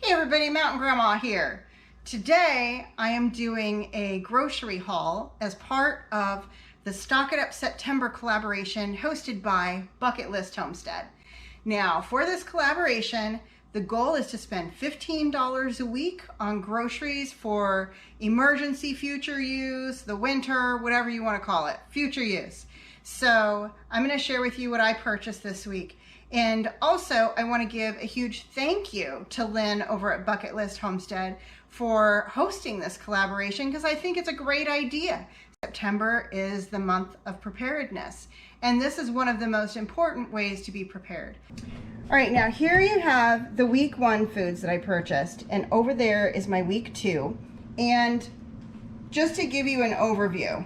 Hey everybody, Mountain Grandma here. Today I am doing a grocery haul as part of the Stock It Up September collaboration hosted by Bucket List Homestead. Now for this collaboration, the goal is to spend $15 a week on groceries for emergency future use, the winter, whatever you want to call it, future use. So I'm going to share with you what I purchased this week. And also, I want to give a huge thank you to Lynn over at Bucket List Homestead for hosting this collaboration because I think it's a great idea. September is the month of preparedness, and this is one of the most important ways to be prepared. All right, now here you have the week 1 foods that I purchased, and over there is my week 2. And just to give you an overview,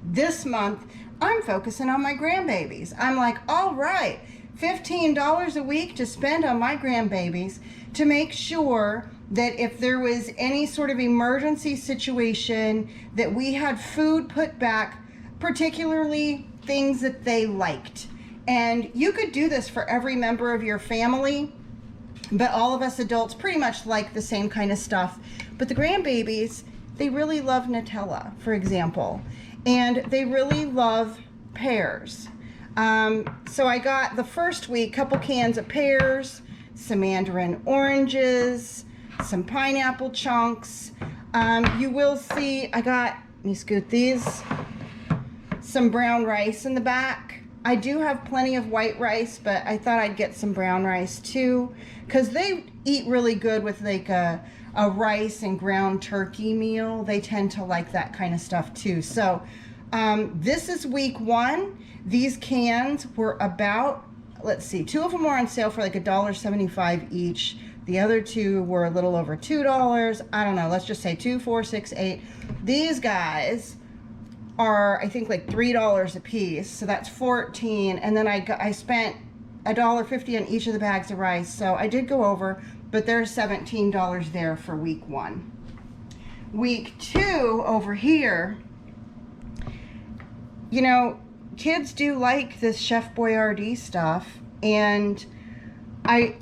this month I'm focusing on my grandbabies. I'm like, all right, $15 a week to spend on my grandbabies to make sure that if there was any sort of emergency situation that we had food put back, particularly things that they liked. And you could do this for every member of your family, but all of us adults pretty much like the same kind of stuff. But the grandbabies, they really love Nutella, for example, and they really love pears. So I got the first week a couple cans of pears, some mandarin oranges, some pineapple chunks. You will see I got, let me scoot these, some brown rice in the back. I do have plenty of white rice, but I thought I'd get some brown rice too, because they eat really good with like a rice and ground turkey meal. They tend to like that kind of stuff too. So this is week 1. These cans were about, let's see, 2 of them were on sale for like $1.75 each. The other 2 were a little over $2. I don't know, let's just say 2, 4, 6, 8. These guys are, I think, like $3 a piece, so that's 14. And then I spent $1.50 on each of the bags of rice, so I did go over, but there's $17 there for week 1. Week 2 over here, you know, kids do like this Chef Boyardee stuff, and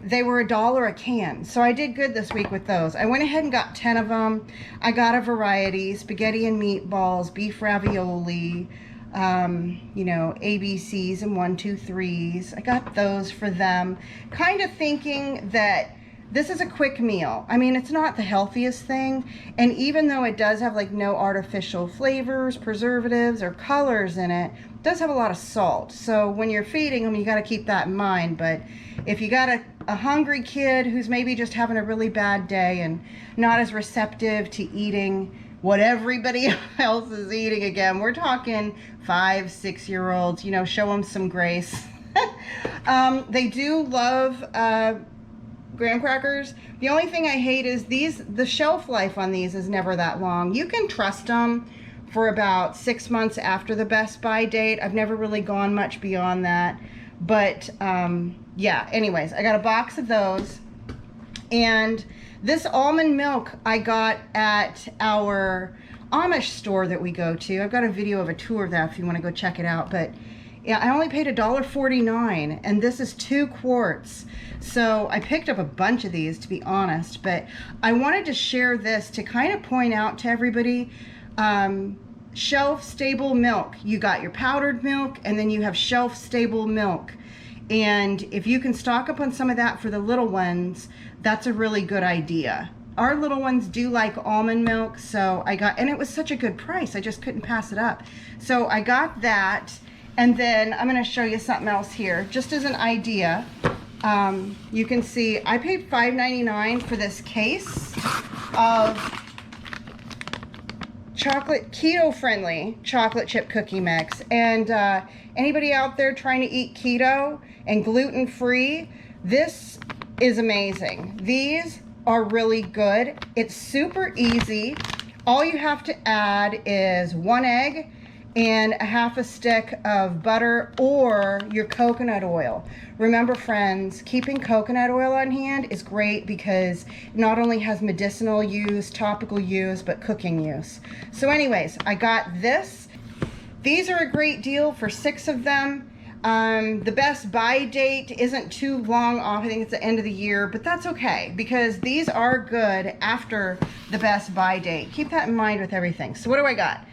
they were $1 a can, so I did good this week with those. I went ahead and got 10 of them. I got a variety: spaghetti and meatballs, beef ravioli, you know, ABCs and 1, 2, 3s. I got those for them, kind of thinking that this is a quick meal. I mean, it's not the healthiest thing, and even though it does have like no artificial flavors, preservatives, or colors in it, it does have a lot of salt. So when you're feeding them, you got to keep that in mind. But if you got a hungry kid who's maybe just having a really bad day and not as receptive to eating what everybody else is eating, again, we're talking 5, 6-year-olds, you know, show them some grace. They do love graham crackers. The only thing I hate is the shelf life on these is never that long. You can trust them for about 6 months after the best by date. I've never really gone much beyond that. But yeah, anyways, I got a box of those. And this almond milk I got at our Amish store that we go to. I've got a video of a tour of that if you want to go check it out. But yeah, I only paid $1.49, and this is 2 quarts. So I picked up a bunch of these, to be honest, but I wanted to share this to kind of point out to everybody, shelf-stable milk. You got your powdered milk, and then you have shelf-stable milk. And if you can stock up on some of that for the little ones, that's a really good idea. Our little ones do like almond milk, so I got, and it was such a good price, I just couldn't pass it up. So I got that. And then I'm going to show you something else here, just as an idea. You can see I paid $5.99 for this case of keto-friendly chocolate chip cookie mix. And anybody out there trying to eat keto and gluten-free, this is amazing. These are really good. It's super easy. All you have to add is 1 egg and a half a stick of butter or your coconut oil. Remember, friends, keeping coconut oil on hand is great because it not only has medicinal use, topical use, but cooking use. So anyways, I got this. These are a great deal for 6 of them. The best buy date isn't too long off. I think it's the end of the year, but that's okay because these are good after the best buy date. Keep that in mind with everything. So what do I got?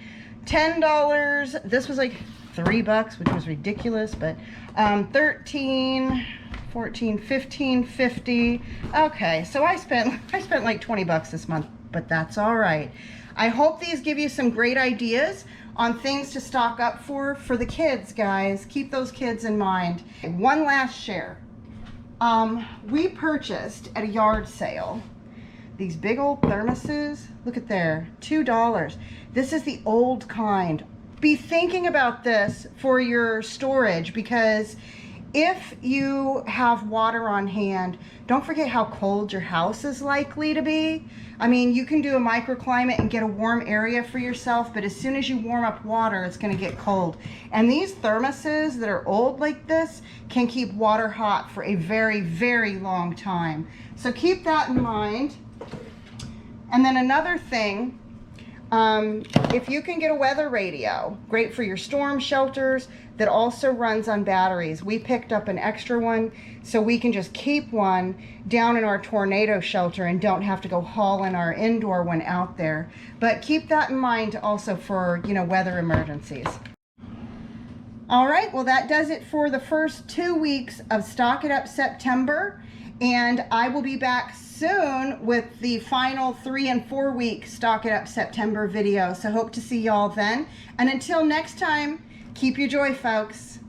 $10. This was like $3, which was ridiculous, but 13, 14, 15, 50. Okay, so I spent like $20 this month, but that's all right. I hope these give you some great ideas on things to stock up for the kids, guys. Keep those kids in mind. One last share. We purchased at a yard sale these big old thermoses. Look at there, $2. This is the old kind. Be thinking about this for your storage because if you have water on hand, don't forget how cold your house is likely to be. I mean, you can do a microclimate and get a warm area for yourself, but as soon as you warm up water, it's gonna get cold. And these thermoses that are old like this can keep water hot for a very, very long time. So keep that in mind. And then another thing, if you can get a weather radio, great for your storm shelters, that also runs on batteries. We picked up an extra one so we can just keep one down in our tornado shelter and don't have to go hauling our indoor one out there. But keep that in mind also for, you know, weather emergencies. All right, well that does it for the first 2 weeks of Stock It Up September. And I will be back soon with the final 3 and 4 week Stock It Up September video. So hope to see y'all then. And until next time, keep your joy, folks.